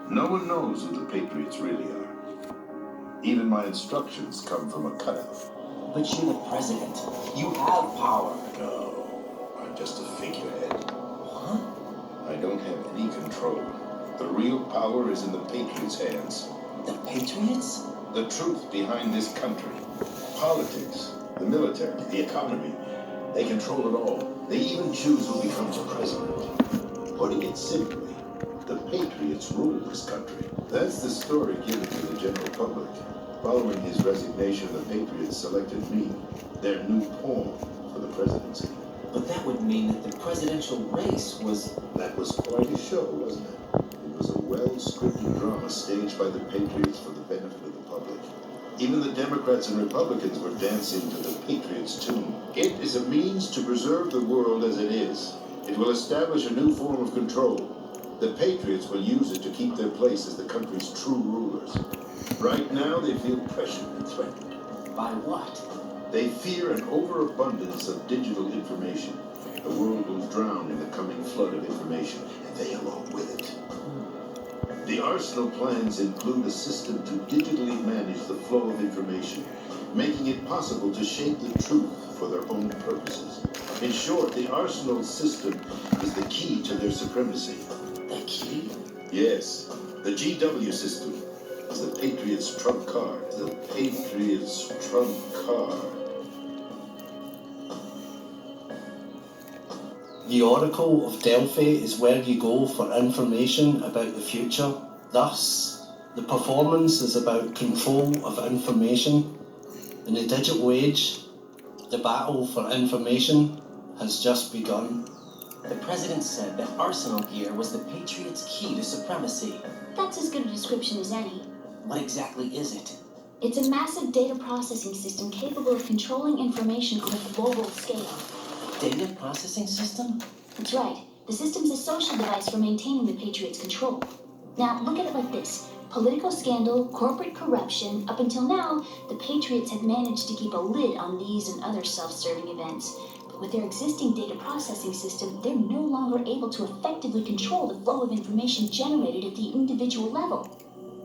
No one knows who the Patriots really are. Even my instructions come from a cutout. But you're the president. You have power. No, I'm just a figurehead. Huh? I don't have any control. The real power is in the Patriots' hands. The Patriots? The truth behind this country. Politics, the military, the economy. They control it all. They even choose who becomes president. Putting it simply, the Patriots rule this country. That's the story given to the general public. Following his resignation, the Patriots selected me, their new pawn for the presidency. But that would mean that the presidential race was... That was quite a show, wasn't it? It was a well-scripted drama staged by the Patriots for the benefit of the public. Even the Democrats and Republicans were dancing to the Patriots' tune. It is a means to preserve the world as it is. It will establish a new form of control. The Patriots will use it to keep their place as the country's true rulers. Right now, they feel pressured and threatened. By what? They fear an overabundance of digital information. The world will drown in the coming flood of information, and they along with it. The arsenal plans include a system to digitally manage the flow of information, making it possible to shape the truth for their own purposes. In short, the arsenal system is the key to their supremacy. The key? Yes, the GW system is the Patriots' trump card. The Patriots' trump card. The Oracle of Delphi is where you go for information about the future. Thus, the performance is about control of information. In the digital age, the battle for information has just begun. The president said that Arsenal Gear was the Patriots' key to supremacy. That's as good a description as any. What exactly is it? It's a massive data processing system capable of controlling information on a global scale. Data processing system? That's right. The system's a social device for maintaining the Patriots' control. Now, look at it like this. Political scandal, corporate corruption. Up until now, the Patriots had managed to keep a lid on these and other self-serving events. But with their existing data processing system, they're no longer able to effectively control the flow of information generated at the individual level.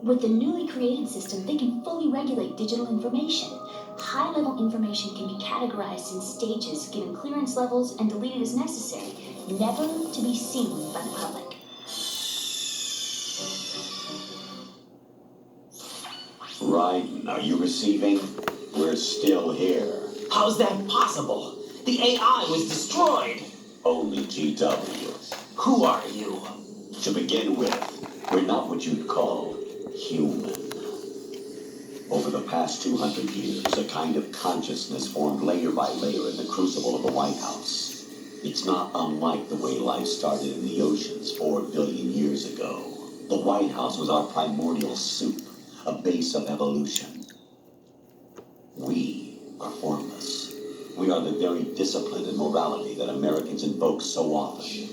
With the newly created system, they can fully regulate digital information. High-level information can be categorized in stages, given clearance levels, and deleted as necessary, never to be seen by the public. Raiden, are you receiving? We're still here. How's that possible? The AI was destroyed. Only GW. Who are you? To begin with, we're not what you'd call human. Over the past 200 years, a kind of consciousness formed layer by layer in the crucible of the White House. It's not unlike the way life started in the oceans 4 billion years ago. The White House was our primordial soup, a base of evolution. We are formless. We are the very discipline and morality that Americans invoke so often.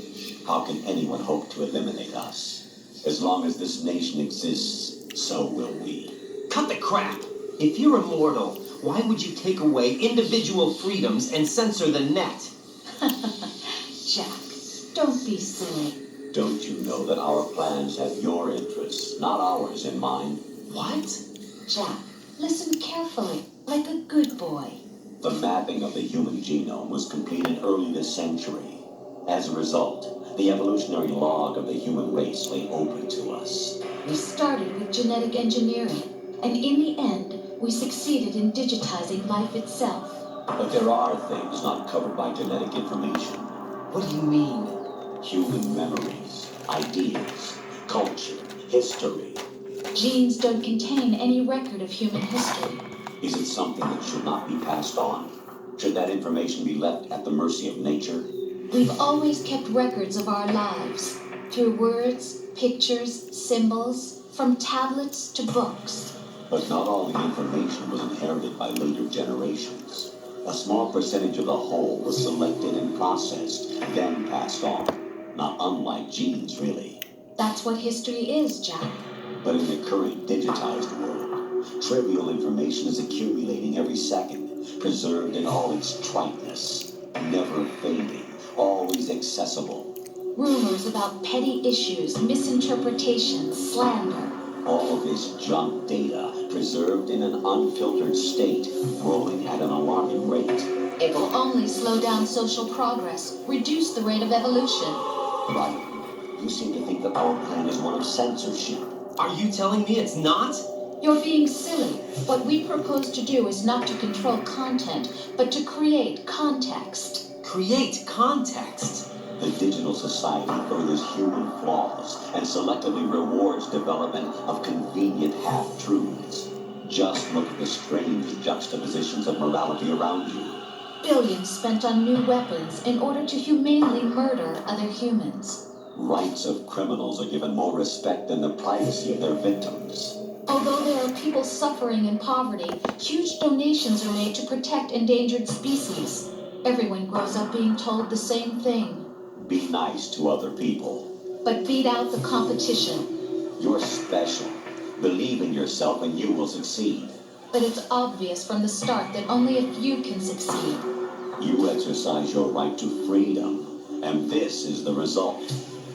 How can anyone hope to eliminate us? As long as this nation exists, so will we. Cut the crap! If you're immortal, why would you take away individual freedoms and censor the net? Jack, don't be silly. Don't you know that our plans have your interests, not ours, in mind? What? Jack, listen carefully, like a good boy. The mapping of the human genome was completed early this century. As a result, the evolutionary log of the human race lay open to us. We started with genetic engineering, and in the end, we succeeded in digitizing life itself. But there are things not covered by genetic information. What do you mean? Human memories, ideas, culture, history. Genes don't contain any record of human history. Is it something that should not be passed on? Should that information be left at the mercy of nature? We've always kept records of our lives, through words, pictures, symbols, from tablets to books. But not all the information was inherited by later generations. A small percentage of the whole was selected and processed, then passed on. Not unlike genes, really. That's what history is, Jack. But in the current digitized world, trivial information is accumulating every second, preserved in all its triteness, never fading, always accessible. Rumors about petty issues, misinterpretations, slander. All this junk data, preserved in an unfiltered state, growing at an alarming rate. It will only slow down social progress, reduce the rate of evolution. Right. You seem to think that our plan is one of censorship. Are you telling me it's not? You're being silly. What we propose to do is not to control content, but to create context. Create context. The digital society furthers human flaws and selectively rewards development of convenient half-truths. Just look at the strange juxtapositions of morality around you. Billions spent on new weapons in order to humanely murder other humans. Rights of criminals are given more respect than the privacy of their victims. Although there are people suffering in poverty, huge donations are made to protect endangered species. Everyone grows up being told the same thing. Be nice to other people. But beat out the competition. You're special. Believe in yourself and you will succeed. But it's obvious from the start that only a few can succeed. You exercise your right to freedom, and this is the result.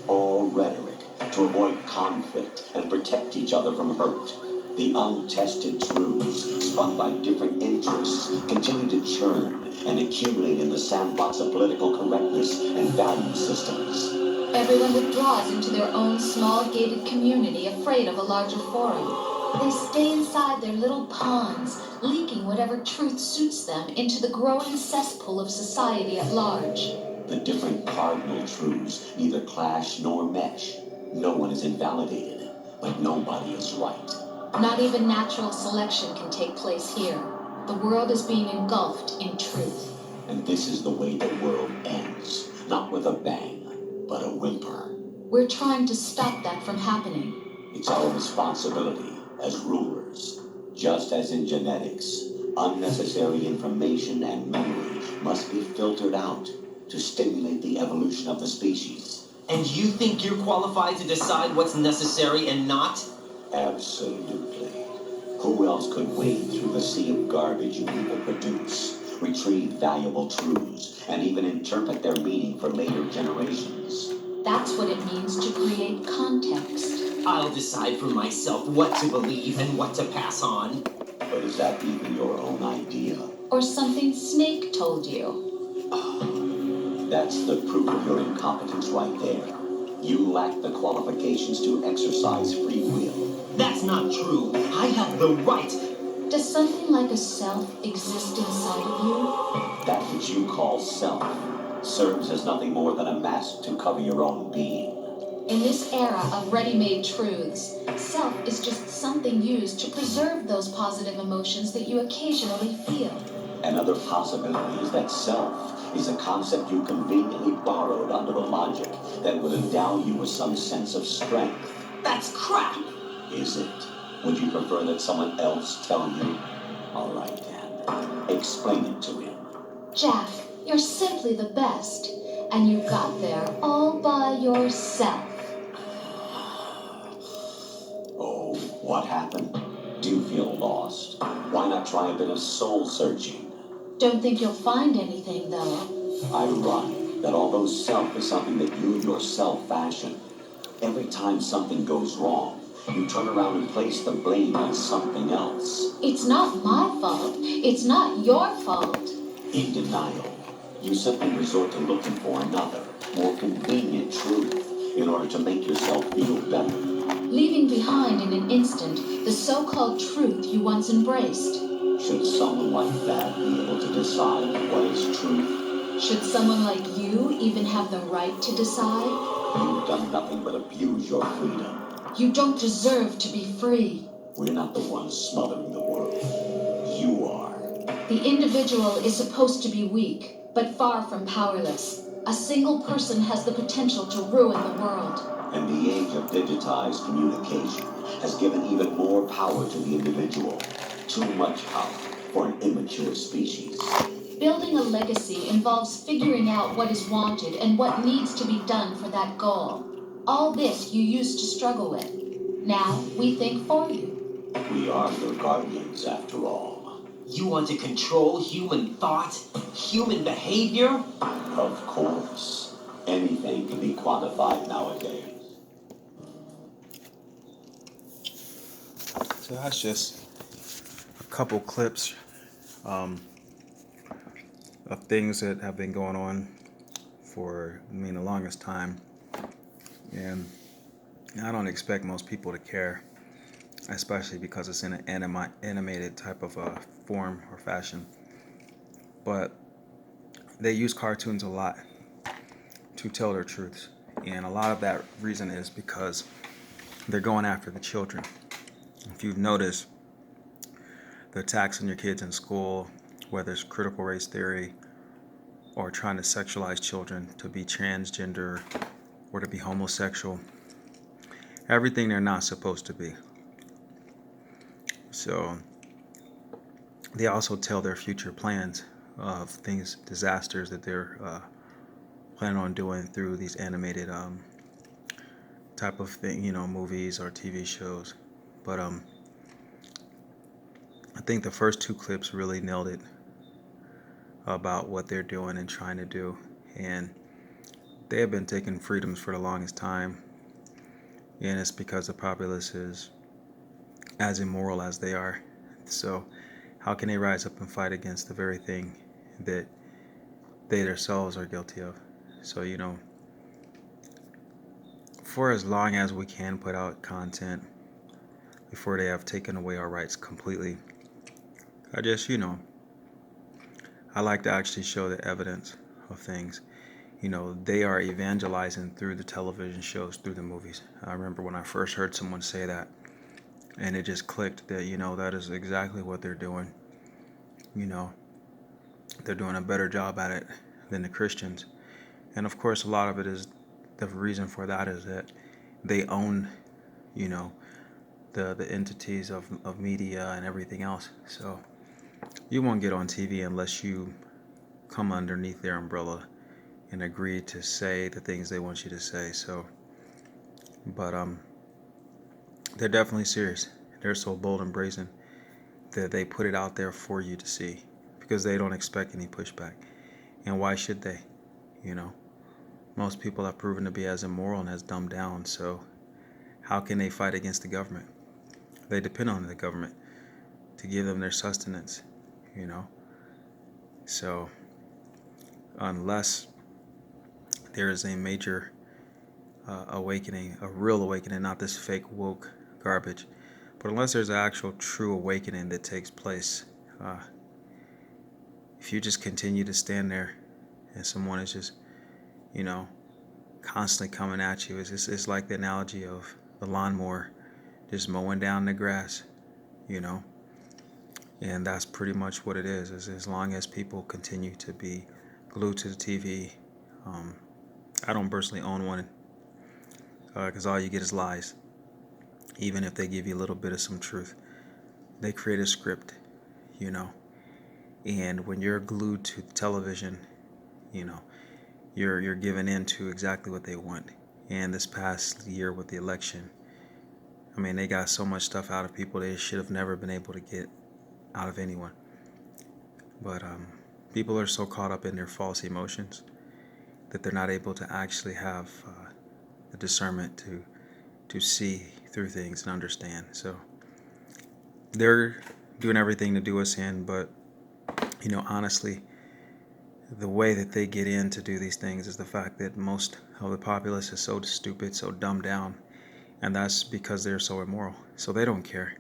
All rhetoric to avoid conflict and protect each other from hurt. The untested truths, spun by different interests, continue to churn and accumulate in the sandbox of political correctness and value systems. Everyone withdraws into their own small gated community, afraid of a larger forum. They stay inside their little ponds, leaking whatever truth suits them into the growing cesspool of society at large. The different cardinal truths neither clash nor mesh. No one is invalidated, but nobody is right. Not even natural selection can take place here. The world is being engulfed in truth. And this is the way the world ends. Not with a bang, but a whimper. We're trying to stop that from happening. It's our responsibility as rulers. Just as in genetics, unnecessary information and memory must be filtered out to stimulate the evolution of the species. And you think you're qualified to decide what's necessary and not? Absolutely. Who else could wade through the sea of garbage you people produce, retrieve valuable truths, and even interpret their meaning for later generations? That's what it means to create context. I'll decide for myself what to believe and what to pass on. But is that even your own idea? Or something Snake told you. That's the proof of your incompetence right there. You lack the qualifications to exercise free will. That's not true. I have the right. Does something like a self exist inside of you? That which you call self serves as nothing more than a mask to cover your own being. In this era of ready-made truths, self is just something used to preserve those positive emotions that you occasionally feel. Another possibility is that self is a concept you conveniently borrowed under the logic that would endow you with some sense of strength. That's crap. Is it? Would you prefer that someone else tell you? All right, then. Explain it to him. Jack, you're simply the best. And you got there all by yourself. Oh, what happened? Do you feel lost? Why not try a bit of soul searching? Don't think you'll find anything, though. Ironic that although self is something that you yourself fashion, every time something goes wrong, you turn around and place the blame on something else. It's not my fault. It's not your fault. In denial, you simply resort to looking for another, more convenient truth in order to make yourself feel better. Leaving behind in an instant the so-called truth you once embraced. Should someone like that be able to decide what is truth? Should someone like you even have the right to decide? You've done nothing but abuse your freedom. You don't deserve to be free. We're not the ones smothering the world. You are. The individual is supposed to be weak, but far from powerless. A single person has the potential to ruin the world. And the age of digitized communication has given even more power to the individual. Too much power for an immature species. Building a legacy involves figuring out what is wanted and what needs to be done for that goal. All this you used to struggle with. Now we think for you. We are your guardians, after all. You want to control human thought, human behavior? Of course. Anything can be quantified nowadays. So that's just a couple clips of things that have been going on for, the longest time. And I don't expect most people to care, especially because it's in an animated type of form or fashion. But they use cartoons a lot to tell their truths. And a lot of that reason is because they're going after the children. If you've noticed, the attacks on your kids in school, whether it's critical race theory or trying to sexualize children to be transgender or to be homosexual, everything they're not supposed to be. So they also tell their future plans of things, disasters that they're planning on doing through these animated type of thing, movies or TV shows. But I think the first two clips really nailed it about what they're doing and trying to do. And they have been taking freedoms for the longest time. And it's because the populace is as immoral as they are. So how can they rise up and fight against the very thing that they themselves are guilty of? So, for as long as we can put out content before they have taken away our rights completely, I just, I like to actually show the evidence of things. They are evangelizing through the television shows, through the movies. I remember when I first heard someone say that, and it just clicked that, that is exactly what they're doing. They're doing a better job at it than the Christians. And of course, a lot of it is, the reason for that is that they own, the entities of media and everything else. So you won't get on TV unless you come underneath their umbrella and agree to say the things they want you to say. So, but they're definitely serious. They're so bold and brazen that they put it out there for you to see, because they don't expect any pushback. And why should they? Most people have proven to be as immoral and as dumbed down. So how can they fight against the government? They depend on the government to give them their sustenance. So unless there is a major awakening, a real awakening, not this fake woke garbage, but unless there's an actual true awakening that takes place, if you just continue to stand there and someone is just, constantly coming at you, it's like the analogy of the lawnmower just mowing down the grass, and that's pretty much what it is as long as people continue to be glued to the TV. I don't personally own one, because all you get is lies. Even if they give you a little bit of some truth, they create a script, and when you're glued to television, you're given in to exactly what they want. And this past year with the election, they got so much stuff out of people they should have never been able to get out of anyone. But people are so caught up in their false emotions that they're not able to actually have the discernment to see through things and understand. So they're doing everything to do us in, but honestly, the way that they get in to do these things is the fact that most of the populace is so stupid, so dumbed down, and that's because they're so immoral. So they don't care.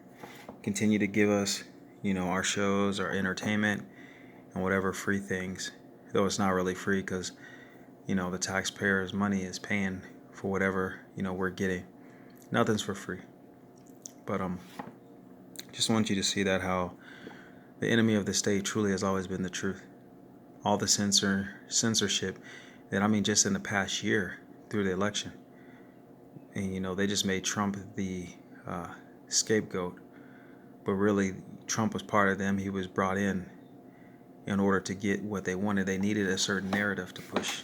Continue to give us, our shows, our entertainment, and whatever free things, though it's not really free because, the taxpayers' money is paying for whatever, we're getting. Nothing's for free. But just want you to see that how the enemy of the state truly has always been the truth. All the censorship that, just in the past year through the election. And, they just made Trump the scapegoat. But really, Trump was part of them. He was brought in order to get what they wanted. They needed a certain narrative to push.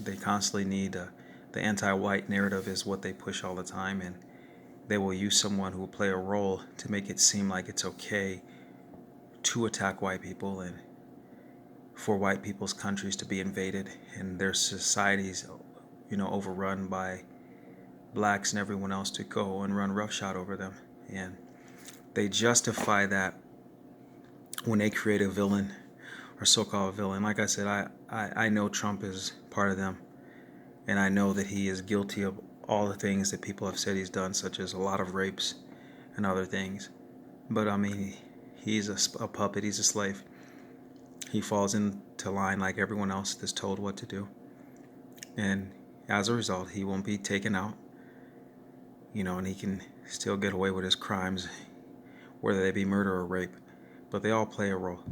They constantly need the anti-white narrative is what they push all the time. And they will use someone who will play a role to make it seem like it's okay to attack white people and for white people's countries to be invaded and their societies overrun by blacks and everyone else to go and run roughshod over them. And they justify that when they create a villain or so-called villain. Like I said, I know Trump is part of them, and I know that he is guilty of all the things that people have said he's done, such as a lot of rapes and other things. But I mean, he's a puppet, he's a slave. He falls into line like everyone else that's told what to do. And as a result, he won't be taken out, and he can still get away with his crimes, whether they be murder or rape. But they all play a role,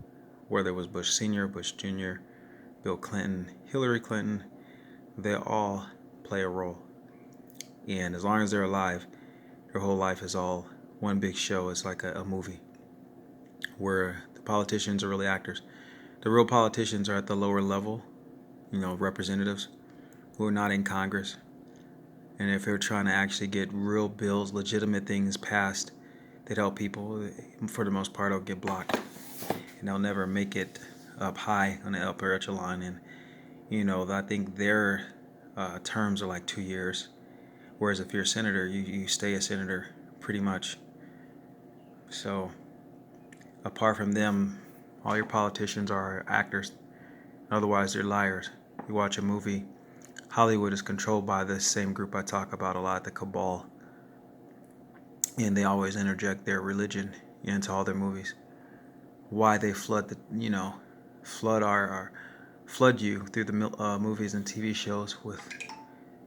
whether it was Bush Sr., Bush Jr., Bill Clinton, Hillary Clinton, they all play a role. And as long as they're alive, their whole life is all one big show. It's like a movie where the politicians are really actors. The real politicians are at the lower level, representatives who are not in Congress. And if they're trying to actually get real bills, legitimate things passed that help people, for the most part, they'll get blocked. And they'll never make it up high on the upper echelon. And, I think their terms are like 2 years. Whereas if you're a senator, you stay a senator pretty much. So, apart from them, all your politicians are actors. Otherwise, they're liars. You watch a movie, Hollywood is controlled by this same group I talk about a lot, the cabal. And they always interject their religion into all their movies. Why they flood flood you through the movies and TV shows with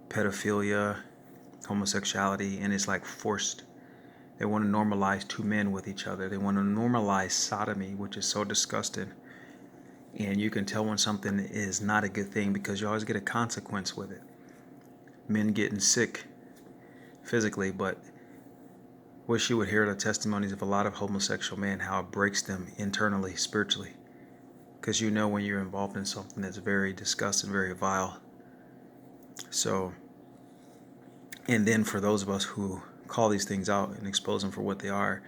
pedophilia, homosexuality, and it's like forced. They want to normalize two men with each other. They want to normalize sodomy, which is so disgusting. And you can tell when something is not a good thing because you always get a consequence with it. Men getting sick physically, but wish you would hear the testimonies of a lot of homosexual men, how it breaks them internally, spiritually. Because when you're involved in something that's very disgusting, very vile. So, and then for those of us who call these things out and expose them for what they are,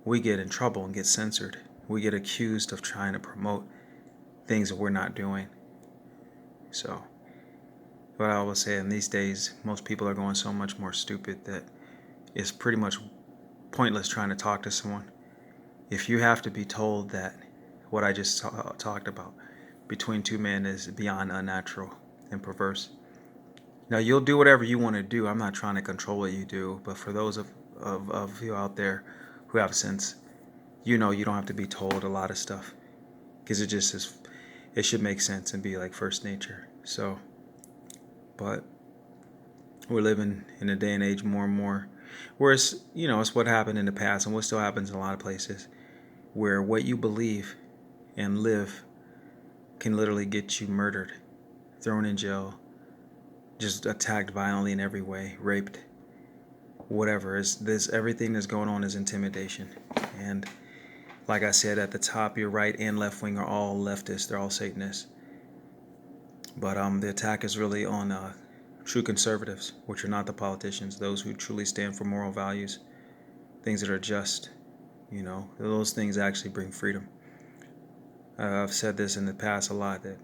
we get in trouble and get censored. We get accused of trying to promote things that we're not doing. So, what I always say, in these days, most people are going so much more stupid that it's pretty much pointless trying to talk to someone. If you have to be told that what I just talked about between two men is beyond unnatural and perverse. Now, you'll do whatever you want to do. I'm not trying to control what you do, but for those of you out there who have sense, you don't have to be told a lot of stuff, because it should make sense and be like first nature. So, but we're living in a day and age more and more where it's what happened in the past and what still happens in a lot of places, where what you believe and live can literally get you murdered, thrown in jail, just attacked violently in every way, raped, whatever. Everything that's going on is intimidation. And like I said at the top, your right and left wing are all leftists. They're all Satanists. But the attack is really on true conservatives, which are not the politicians, those who truly stand for moral values, things that are just, those things actually bring freedom. I've said this in the past a lot, that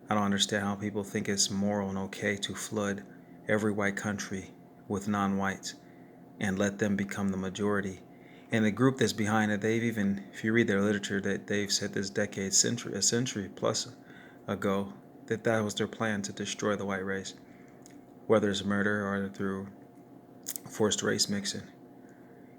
I don't understand how people think it's moral and okay to flood every white country with non-whites and let them become the majority. And the group that's behind it, they've even, if you read their literature, that they've said this decade, a century plus ago, that was their plan, to destroy the white race, whether it's murder or through forced race mixing,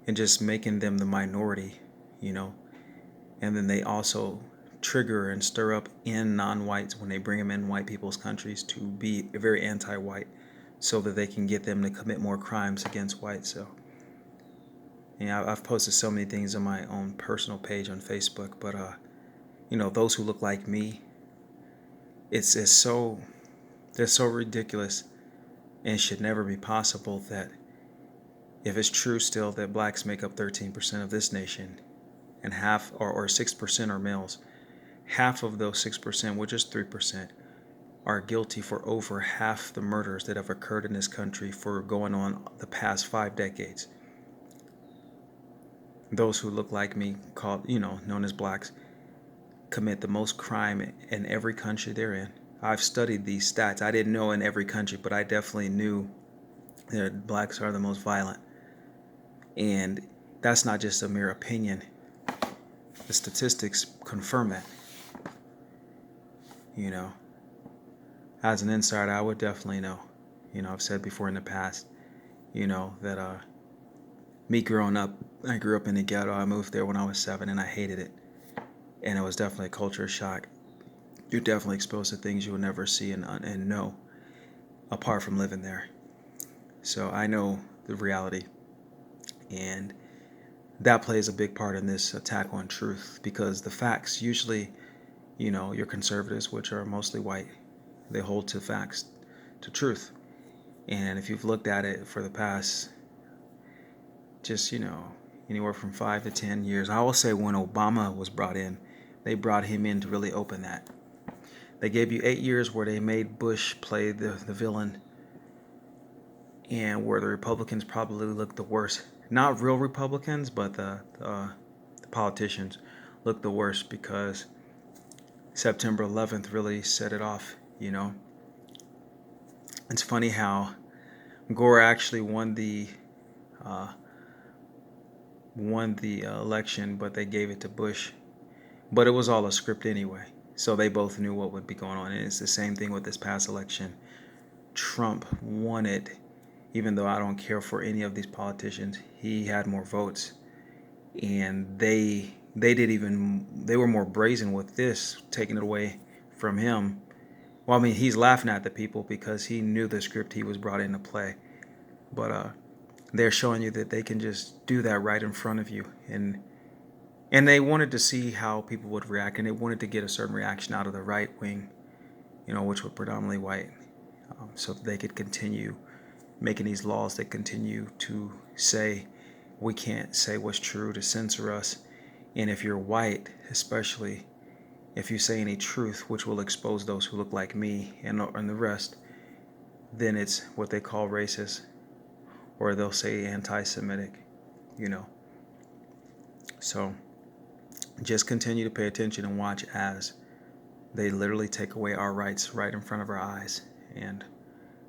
and just making them the minority, And then they also trigger and stir up in non-whites when they bring them in white people's countries to be very anti-white, so that they can get them to commit more crimes against whites. So, I've posted so many things on my own personal page on Facebook, but those who look like me, they're so ridiculous and should never be possible that if it's true still that blacks make up 13% of this nation and half or 6% are males, half of those 6%, which is 3%, are guilty for over half the murders that have occurred in this country for going on the past 5 decades. Those who look like me, known as blacks, commit the most crime in every country they're in, I've studied these stats. I didn't know in every country, but I definitely knew that blacks are the most violent. And that's not just a mere opinion. The statistics confirm that. You know, as an insider, I would definitely know. You know, I've said before in the past, you know, that me growing up, I grew up in the ghetto. I moved there when I was 7 and I hated it. And it was definitely a culture shock. You're definitely exposed to things you will never see and know apart from living there. So I know the reality. And that plays a big part in this attack on truth, because the facts usually, you know, your conservatives, which are mostly white, they hold to facts, to truth. And if you've looked at it for the past, just, you know, anywhere from 5 to 10 years, I will say when Obama was brought in, they brought him in to really open that. They gave you 8 years where they made Bush play the villain, and where the Republicans probably looked the worst. Not real Republicans, but the politicians looked the worst, because September 11th really set it off, you know. It's funny how Gore actually won the election, but they gave it to Bush. But it was all a script anyway. So they both knew what would be going on. And it's the same thing with this past election. Trump won it, even though I don't care for any of these politicians. He had more votes. And they were more brazen with this, taking it away from him. Well, I mean, he's laughing at the people because he knew the script he was brought in to play. But they're showing you that they can just do that right in front of you. And they wanted to see how people would react, and they wanted to get a certain reaction out of the right wing, you know, which were predominantly white, so that they could continue making these laws that continue to say we can't say what's true, to censor us. And if you're white, especially, if you say any truth, which will expose those who look like me and the rest, then it's what they call racist, or they'll say anti-Semitic, you know. So just continue to pay attention and watch as they literally take away our rights right in front of our eyes. And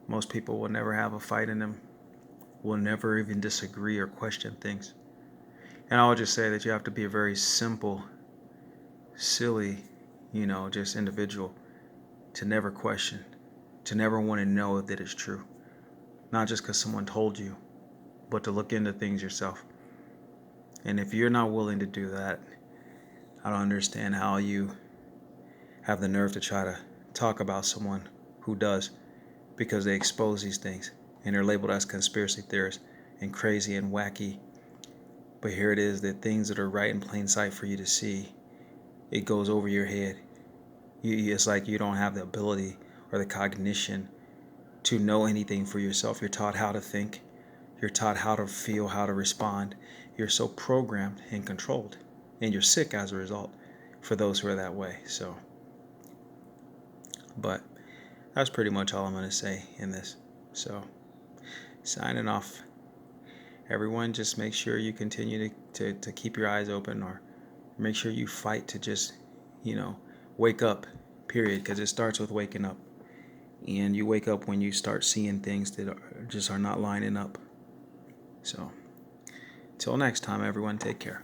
most people will never have a fight in them, will never even disagree or question things. And I would just say that you have to be a very simple, silly, you know, just individual to never question, to never want to know that it's true. Not just because someone told you, but to look into things yourself. And if you're not willing to do that, I don't understand how you have the nerve to try to talk about someone who does, because they expose these things and they're labeled as conspiracy theorists and crazy and wacky. But here it is, that things that are right in plain sight for you to see, it goes over your head. It's like you don't have the ability or the cognition to know anything for yourself. You're taught how to think. You're taught how to feel, how to respond. You're so programmed and controlled. And you're sick as a result for those who are that way. So, but that's pretty much all I'm going to say in this. So, signing off. Everyone, just make sure you continue to keep your eyes open, or make sure you fight to just, you know, wake up, period, because it starts with waking up. And you wake up when you start seeing things that are not lining up. So, till next time, everyone, take care.